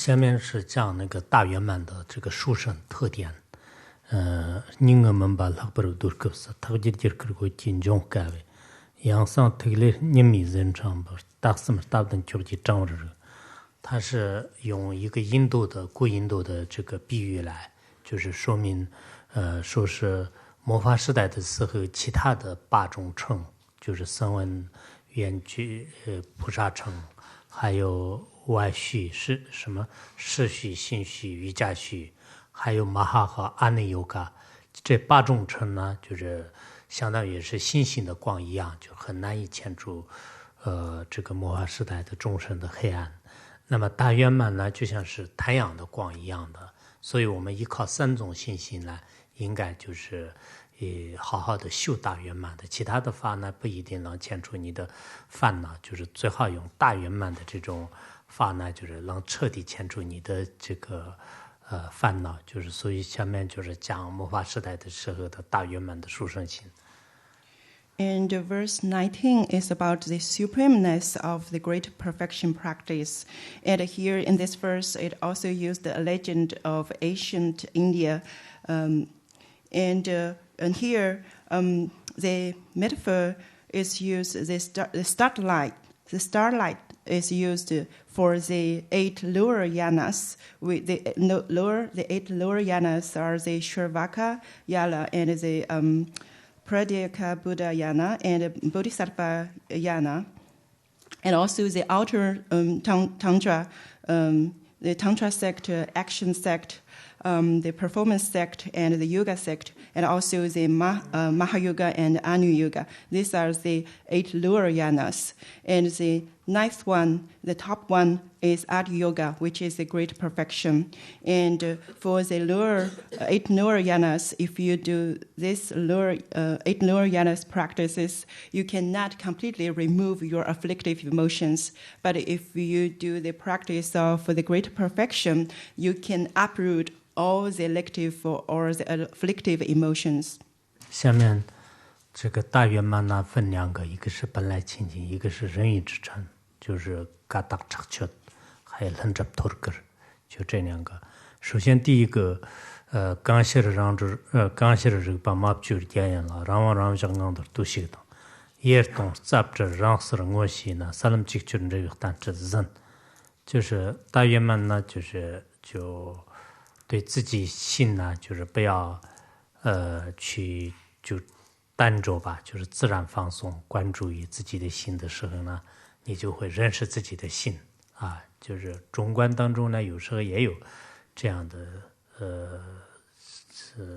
下面是讲那个大圆满的这个殊胜特点。님은 발학으로 dur급사 타기질 그리고 진종가वे 양상 특례 님이 전창 딱스을 따든 조지 장르。它是用一个印度的古印度的这个比喻来，就是说明，说是末法时代的时候，其他的8种乘，就是声闻、缘觉、菩萨乘，还有外续是什么世续、心续、瑜伽续，还有马哈和阿内尤嘎，这8种乘呢，就是相当于是星星的光一样，就很难以牵出，这个末法时代的众生的黑暗。那么大圆满呢，就像是太阳的光一样的，所以我们依靠3种信心呢，应该就是好好的修大圆满的。其他的法呢，不一定能牵出你的烦恼，就是最好用大圆满的这种法呢，就是能彻底牵出你的这个烦恼。就是所以下面就是讲末法时代的时候的大圆满的殊胜心。And verse 19 is about the supremeness of the great perfection practice. And here in this verse, it also used a legend of ancient India. And here, the metaphor is used, the starlight. The starlight is used for the 8 lower yanas. The 8 lower yanas are the Shravaka yana and the Pradyaka Buddha yana and Bodhisattva yana, and also the outer Tantra, the Tantra sect, action sect, the performance sect, and the yoga sect, and also the Mahayoga and Anu Yoga. These are the 8 lower yanas. And the 9th one, the top one, is Adi Yoga, which is the great perfection. And for the 8 lower yanas, if you do this 8 lower yanas practices, you cannot completely remove your afflictive emotions. But if you do the practice of the great perfection, you can uproot all the elective or the afflictive emotions. 下面这个大圆满呢分2个，一个是本来清净，一个是人欲之成，就是嘎达查确，还有冷着托尔，就这2个。首先第一个，刚写的这个把马就点燃了，让香港的都晓得，也懂杂着让死人我西呢，萨lâm积就这个但这人，就是大圆满呢，就对自己心呢，就是不要去就单着吧，就是自然放松，关注于自己的心的时候呢，你就会认识自己的心啊。就是中观当中呢，有时候也有这样的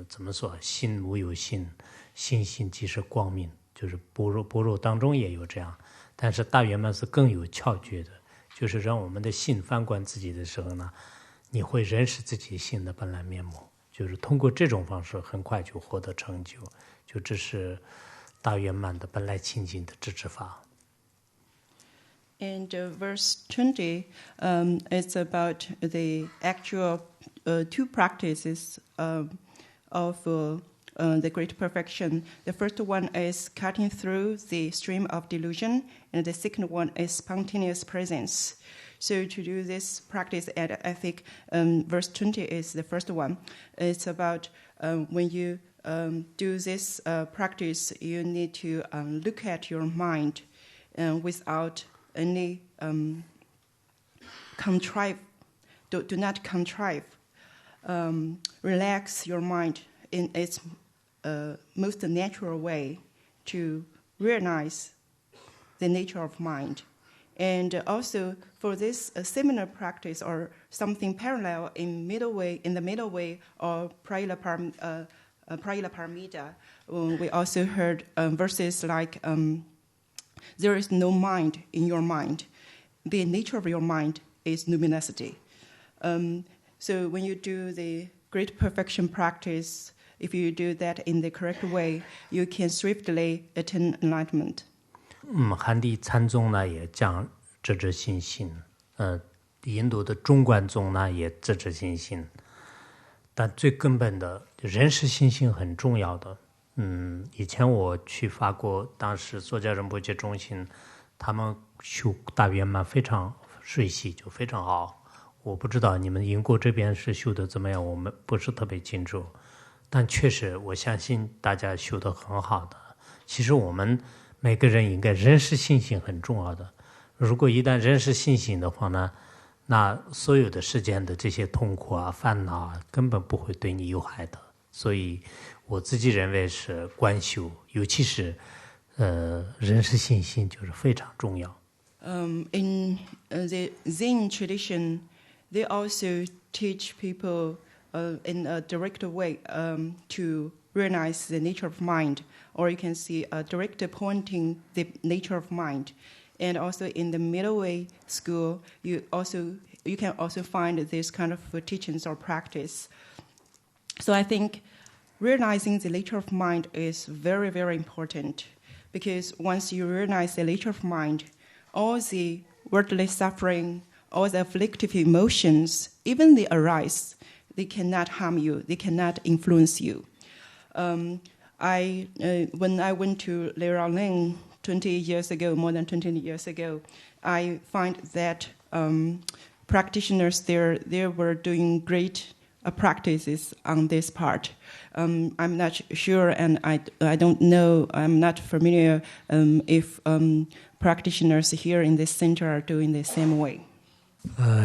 怎么说，心无有心，心性即是光明，就是般若当中也有这样。但是大圆满是更有窍诀的，就是让我们的心反观自己的时候呢，你会认识自己心的本来面目，就是通过这种方式很快就获得成就，就这是大圆满的本来清净的支持法。And verse 20 is about the actual 2 practices of the great perfection. The first one is cutting through the stream of delusion, and the second one is spontaneous presence. So to do this practice, and I think verse 20 is the first one. It's about when you do this practice, you need to look at your mind without any contrive. Do not contrive. Relax your mind in its most natural way to realize the nature of mind. And also for this similar practice or something parallel in the middle way or Prayilaparamita, we also heard verses like there is no mind in your mind. The nature of your mind is luminosity. So when you do the great perfection practice, if you do that in the correct way, you can swiftly attain enlightenment. 汉地禅宗呢也讲直心性，印度的中观宗呢也直心性，但最根本的认识心性很重要的。以前我去法国，当时索甲仁波切中心，他们修大圆满非常水系，就非常好。我不知道你们英国这边是修的怎么样，我们不是特别清楚，但确实我相信大家修得很好的。其实我们每个人应该认识信心很重要的，如果一旦认识信心的话呢，那所有的世间的这些痛苦啊、烦恼啊，根本不会对你有害的。所以我自己认为是观修，尤其是认识信心就是非常重要。In the Zen tradition, they also teach people in a direct way to realize the nature of mind, or you can see a direct pointing the nature of mind. And also in the middle way school, you can also find this kind of teachings or practice. So I think realizing the nature of mind is very, very important, because once you realize the nature of mind, all the worldly suffering, all the afflictive emotions, even they arise, they cannot harm you, they cannot influence you. When I went to Liaoning 20 years ago, more than 20 years ago, I find that practitioners there, they were doing great practices on this part. I'm not sure, and I don't know, I'm not familiar if practitioners here in this center are doing the same way.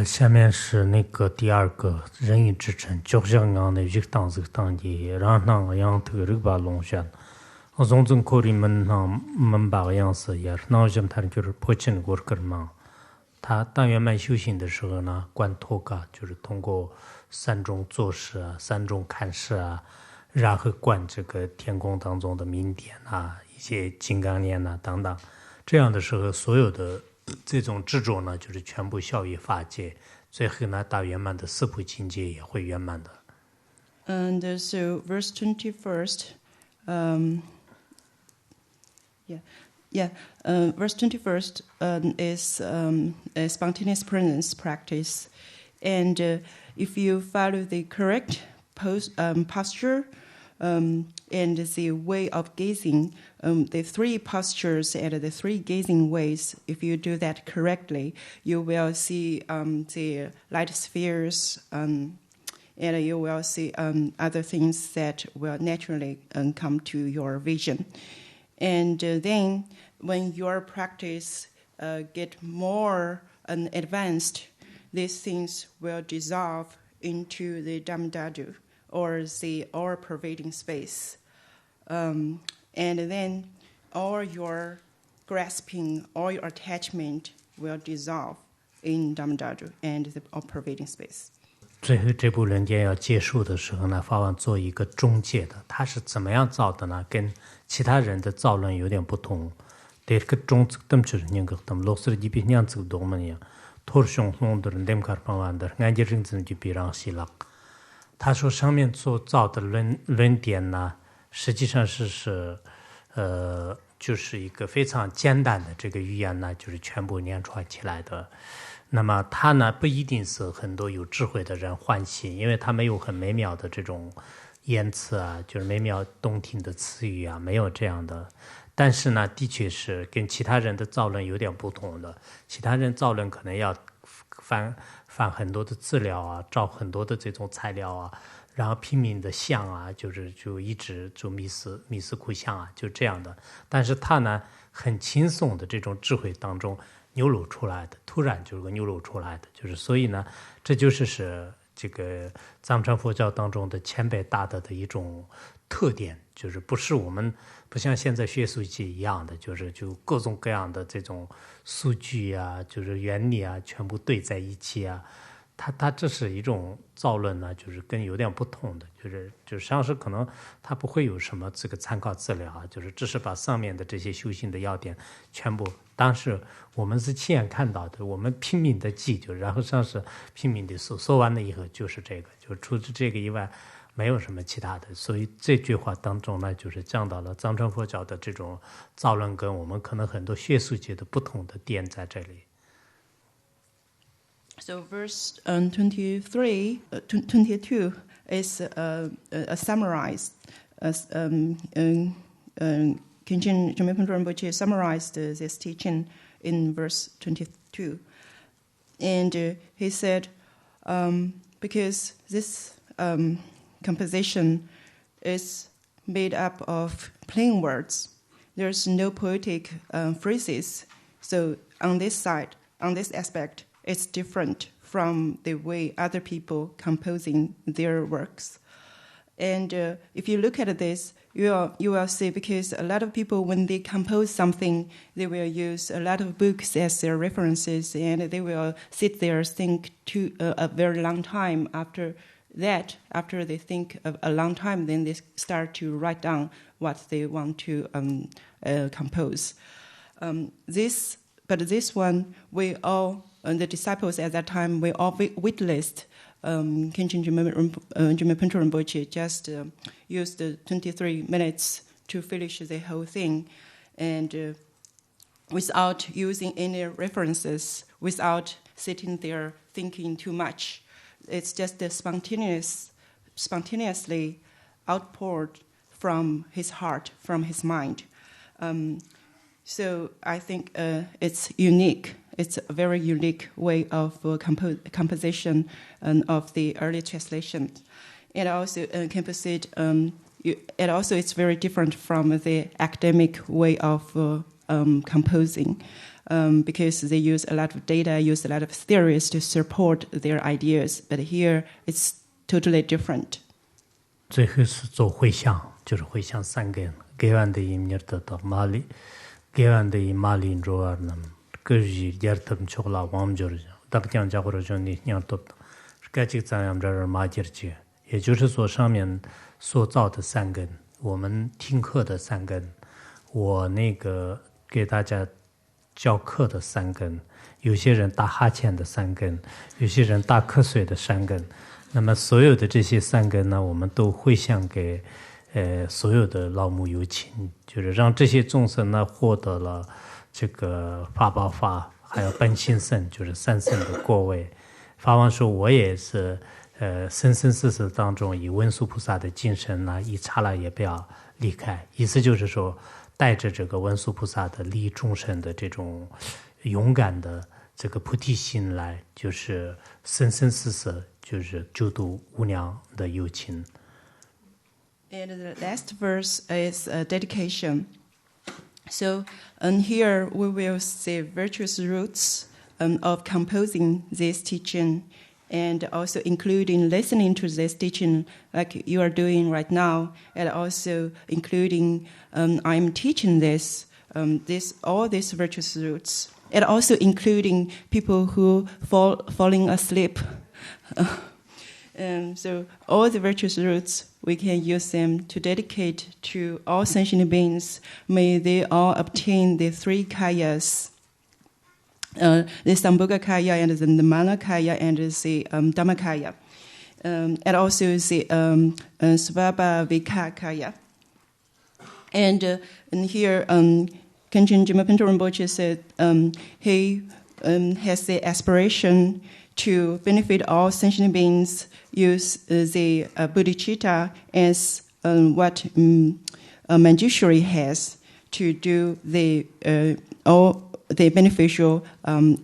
下面是那个第二个人因之称，就像样的这个当子当地，让那样头这个龙选，我从中国人们把样子也，那像他就是破镜过个嘛。他但愿慢修行的时候呢，观托嘎就是通过三种做事啊、三种看事啊，然后观这个天空当中的明点啊、一些金刚念啊等等，这样的时候，所有的这种执着呢，就是全部消于法界，最后呢，大圆满的四普境界也会圆满的。And so, verse 21st, verse 21st is a spontaneous presence practice, and if you follow the correct posture and the way of gazing, the three postures and the three gazing ways, if you do that correctly, you will see the light spheres, and you will see other things that will naturally come to your vision. And then when your practice get more advanced, these things will dissolve into the Dhammadhatu, or the all-pervading space. And then all your grasping, all your attachment will dissolve in Dhammadhatu and the all-pervading space. 最后这部论点要结束的时候呢，法王做一个中介的，他是怎么样造的呢？跟其他人的造论有点不同。这个中子等就是那个等老师的比那样子多么样，托上弄的人点看法完的，俺这人真就比让西了。他说上面所造的论点呢，实际上是就是一个非常简单的这个语言呢，就是全部连串起来的。那么他呢，不一定是很多有智慧的人欢喜，因为他没有很美妙的这种言辞啊，就是美妙动听的词语啊，没有这样的。但是呢，的确是跟其他人的造论有点不同的。其他人造论可能要翻很多的资料啊，找很多的这种材料啊，然后拼命的想啊，就一直就迷思苦想啊，就这样的。但是他呢，很轻松的这种智慧当中流露出来的，突然就是流露出来的，就是所以呢，这就是这个藏传佛教当中的谦卑大德的一种特点，就是不是我们不像现在学术界一样的，就各种各样的这种数据啊，就是原理啊，全部对在一起啊。他这是一种造论呢，就是跟有点不同的，就像是可能他不会有什么这个参考资料啊，就是只是把上面的这些修行的要点全部，当时我们是亲眼看到的，我们拼命的记，就然后像是拼命的说完了以后就是这个，就除了这个以外没有什么其他的，所以这句话当中呢，就是讲到了藏传佛教的这种造论跟我们可能很多学术界的不同的点在这里。So verse 22 is a summarized. Khenchen Jenmei Rinpoche summarized this teaching in verse 22, and he said, because this composition is made up of plain words. There's no poetic phrases. So on this side, on this aspect, it's different from the way other people composing their works. And if you look at this, you will see, because a lot of people, when they compose something, they will use a lot of books as their references, and they will sit there think to a very long time. After they think of a long time, then they start to write down what they want to compose. But this one, we all, the disciples at that time, we all witnessed. Khenchen Jimephon Rinpoche just used 23 minutes to finish the whole thing, and without using any references, without sitting there thinking too much. It's just spontaneously outpoured from his heart, from his mind. So I think it's unique. It's a very unique way of composition of the early translation. And also, composite, and also it's very different from the academic way of composing, because they use a lot of data, use a lot of theories to support their ideas. But here, it's totally different. 最后是做回向，就是回向三根，给完的一年得到马里，给完的一马里周二呢。个日第他们出来王就是，大不讲家或者说你娘多，该这个咱们这儿马节节，也就是说上面所造的三根，我们听课的三根，我那个给大家教课的三根，有些人打哈欠的三根，有些人打瞌睡的三根，那么所有的这些三根呢，我们都回向给所有的老母有情，就是让这些众生呢获得了。这个法宝法，还有本心圣，就是三圣的果位。法王说，我也是，生生世世当中以文殊菩萨的精神呢，一刹那也不要离开。意思就是说，带着这个文殊菩萨的利益众生的这种勇敢的这个菩提心来，就是生生世世就是救度无量的有情。And the last verse is dedication. So, here we will see virtuous roots of composing this teaching, and also including listening to this teaching like you are doing right now, and also including I'm teaching this, all these virtuous roots, and also including people who falling asleep. So all the virtuous roots, we can use them to dedicate to all sentient beings. May they all obtain the three kayas, the Sambhoga kaya and the Nirmana kaya and the Dhammakaya, and also the Svabhavika kaya. And here, Khenchen Jimephon Rinpoche said he has the aspiration to benefit all sentient beings, use the bodhicitta as what Manjushri has to do all the beneficial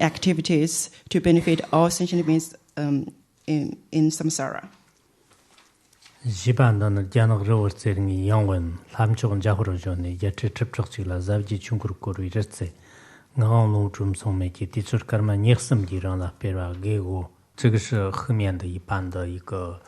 activities to benefit all sentient beings in samsara. 一般的呢，讲那个肉在那个养文，他们讲家伙儿讲呢，也只吃不着了，咱就穷苦过日子。我弄中从媒体的就是干嘛你什么地方了？别说给我，这个是后面的一般的一个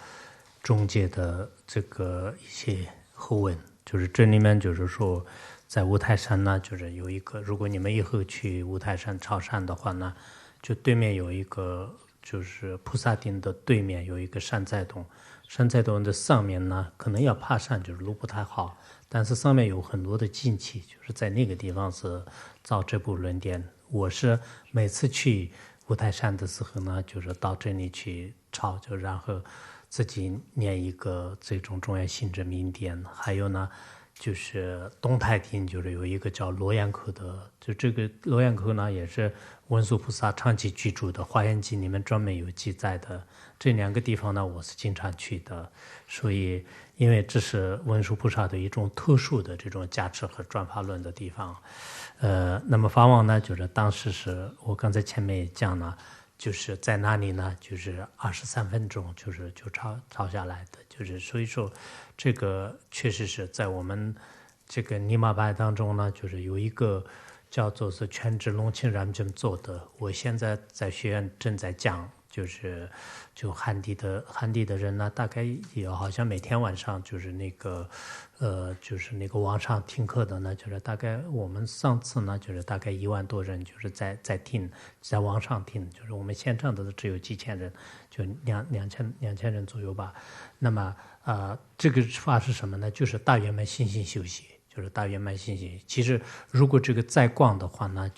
中介的这个一些后文，就是这里面就是说，在五台山呢，就是有一个，如果你们以后去五台山朝山的话呢，就对面有一个，就是菩萨顶的对面有一个山寨洞，山寨洞的上面呢，可能要爬山，就是路不太好。但是上面有很多的禁器，就是在那个地方是造这部论典。我是每次去五台山的时候呢，就是到这里去抄，就然后自己念一个这种中原心之明点。还有呢，就是东台町就是有一个叫洛阳口的，就这个洛阳口呢也是文殊菩萨长期居住的，《华严经》里面专门有记载的。这两个地方呢，我是经常去的，所以因为这是文殊菩萨的一种特殊的这种加持和转法轮的地方。那么法王呢，就是当时是我刚才前面也讲了，就是在那里呢，就是23分钟，就抄下来的，就是所以说，这个确实是在我们这个尼玛拜当中呢，就是有一个叫做是全职龙庆然正做的，我现在在学院正在讲，就汉地的人呢，大概也好像每天晚上就是那个网上听课的呢，就是大概我们上次呢，就是大概1万多人，就是在听，在网上听，就是我们现场的只有几千人，就两千人左右吧。那么这个法是什么呢？就是大圆满信心修习。就是大圆满信心。其实，如果这个再广的话呢，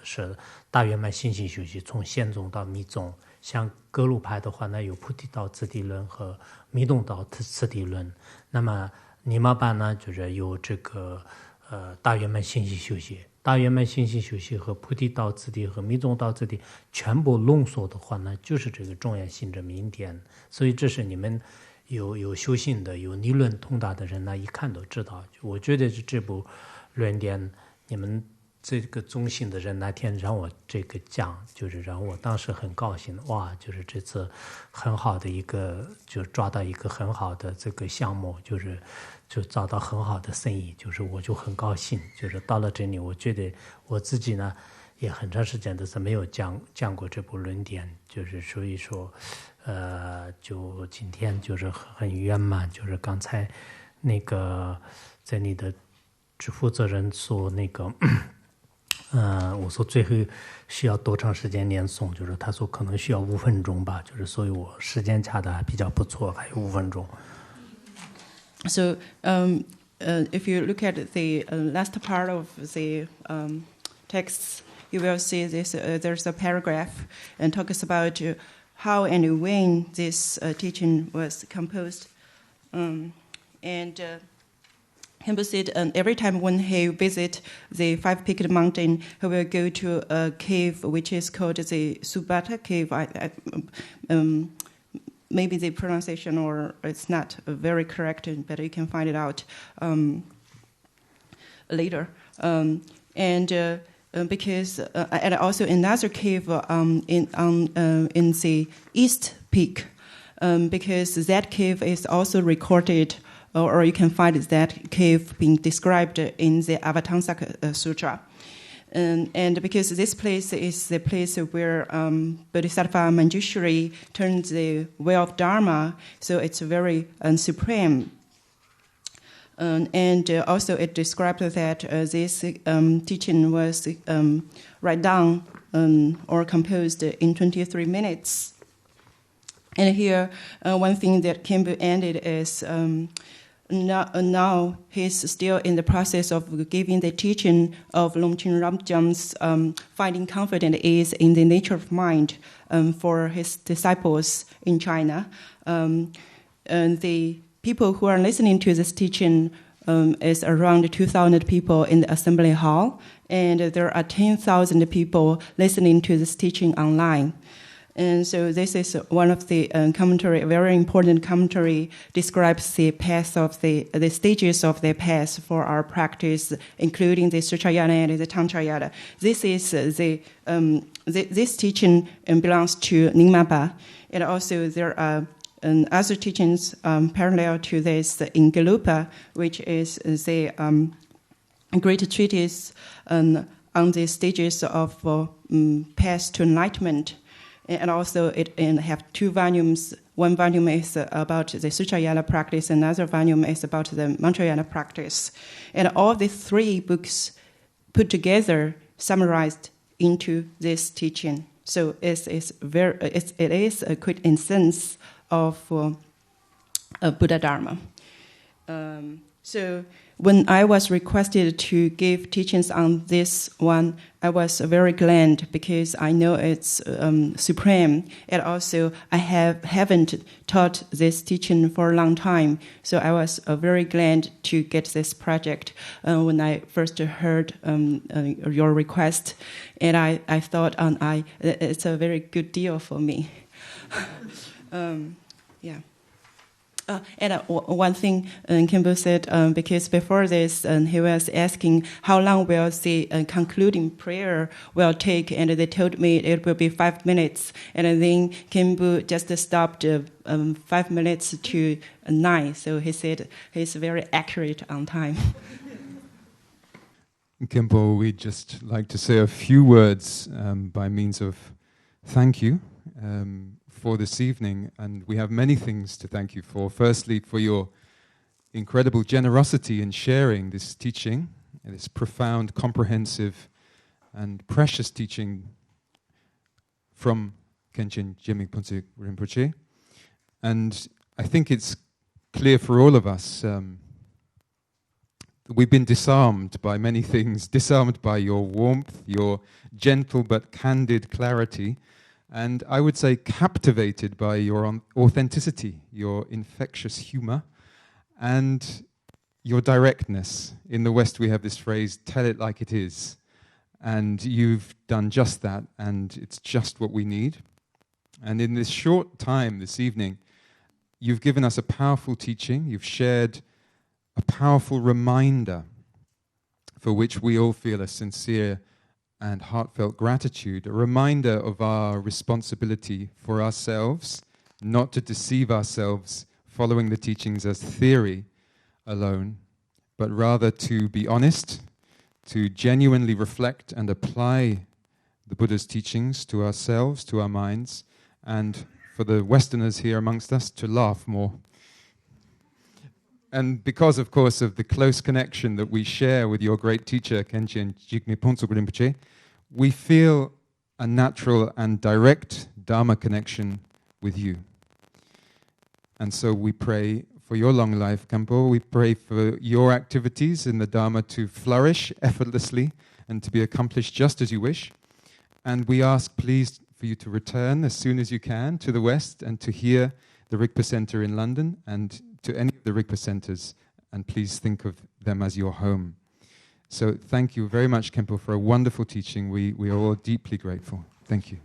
是大圆满信心修习，从显宗到密宗。像格鲁派的话呢，有菩提道次第论和密宗道次第论。那么尼玛班呢，就是有这个大圆满信心修习。大圆满信心修习和菩提道次第和密宗道次第全部浓缩的话呢，就是这个忠言心之明点。所以这是你们。有修行的、有理论通达的人呢，一看都知道。我觉得这部论点，你们这个中心的人那天让我这个讲，就是让我当时很高兴。哇，就是这次很好的一个，就抓到一个很好的这个项目，就找到很好的生意，就是我就很高兴。就是到了这里，我觉得我自己呢，也很长时间都是没有讲过这部论点，就是所以说。就今天就是很圆满，就是刚才那个在你的负责人说那个，我说最后需要多长时间念诵，就是他说可能需要5分钟吧，就是所以我时间掐的还比较不错，还有5分钟。So, if you look at the last part of the text, you will see this. There's a paragraph and talks about. How and when this teaching was composed. And Khenpo said every time when he visits the Five-Peaked Mountain, he will go to a cave which is called the Subata Cave. Maybe the pronunciation or it's not very correct, but you can find it out later. Because and also another cave in the East Peak, because that cave is also recorded, or you can find that cave being described in the Avatamsaka Sutra. And because this place is the place where Bodhisattva Manjushri turned the way of Dharma, so it's very supreme. And also it described that this teaching was written down or composed in 23 minutes. And here, one thing that Khenpo ended is now he's still in the process of giving the teaching of Longchen Ramjam's finding comfort and ease in the nature of mind for his disciples in China. And the people who are listening to this teaching is around 2,000 people in the assembly hall, and there are 10,000 people listening to this teaching online. And so this is one of the commentary, a very important commentary, describes the path of the stages of the path for our practice, including the Sutrayana and the Tantrayana. This is this teaching belongs to Nyingmapa, and also there are other teachings parallel to this in Gelupa, which is the great treatise on the stages of path to enlightenment. And also it have 2 volumes. One volume is about the Sutrayana practice, another volume is about the Mantrayana practice. And all the 3 books put together summarized into this teaching. So it is a quintessence of Buddha Dharma. So when I was requested to give teachings on this one, I was very glad because I know it's supreme. And also I haven't taught this teaching for a long time. So I was very glad to get this project when I first heard your request. And I thought it's a very good deal for me. Yeah. One thing Kimbo said, because before this, he was asking how long will the concluding prayer will take, and they told me it will be 5 minutes. And then Kimbo just stopped 5 minutes to 9, so he said he's very accurate on time. Kimbo, we'd just like to say a few words by means of thank you for this evening, and we have many things to thank you for. Firstly, for your incredible generosity in sharing this teaching, this profound, comprehensive, and precious teaching from Khenchen Gyalmik Phuntsik Rinpoche. And I think it's clear for all of us we've been disarmed by many things, disarmed by your warmth, your gentle but candid clarity, and I would say captivated by your authenticity, your infectious humor, and your directness. In the West we have this phrase, tell it like it is. And you've done just that, and it's just what we need. And in this short time this evening, you've given us a powerful teaching, you've shared a powerful reminder for which we all feel a sincere and heartfelt gratitude, a reminder of our responsibility for ourselves, not to deceive ourselves following the teachings as theory alone, but rather to be honest, to genuinely reflect and apply the Buddha's teachings to ourselves, to our minds, and for the Westerners here amongst us, to laugh more. And because, of course, of the close connection that we share with your great teacher, Khenchen Gyalmik Phuntsik Rinpoche, we feel a natural and direct Dharma connection with you. And so we pray for your long life, Khenpo. We pray for your activities in the Dharma to flourish effortlessly and to be accomplished just as you wish. And we ask, please, for you to return as soon as you can to the West and to hear the Rigpa Center in London and to any of the Rigpa centers, and please think of them as your home. So thank you very much, Khenpo, for a wonderful teaching. We are all deeply grateful. Thank you.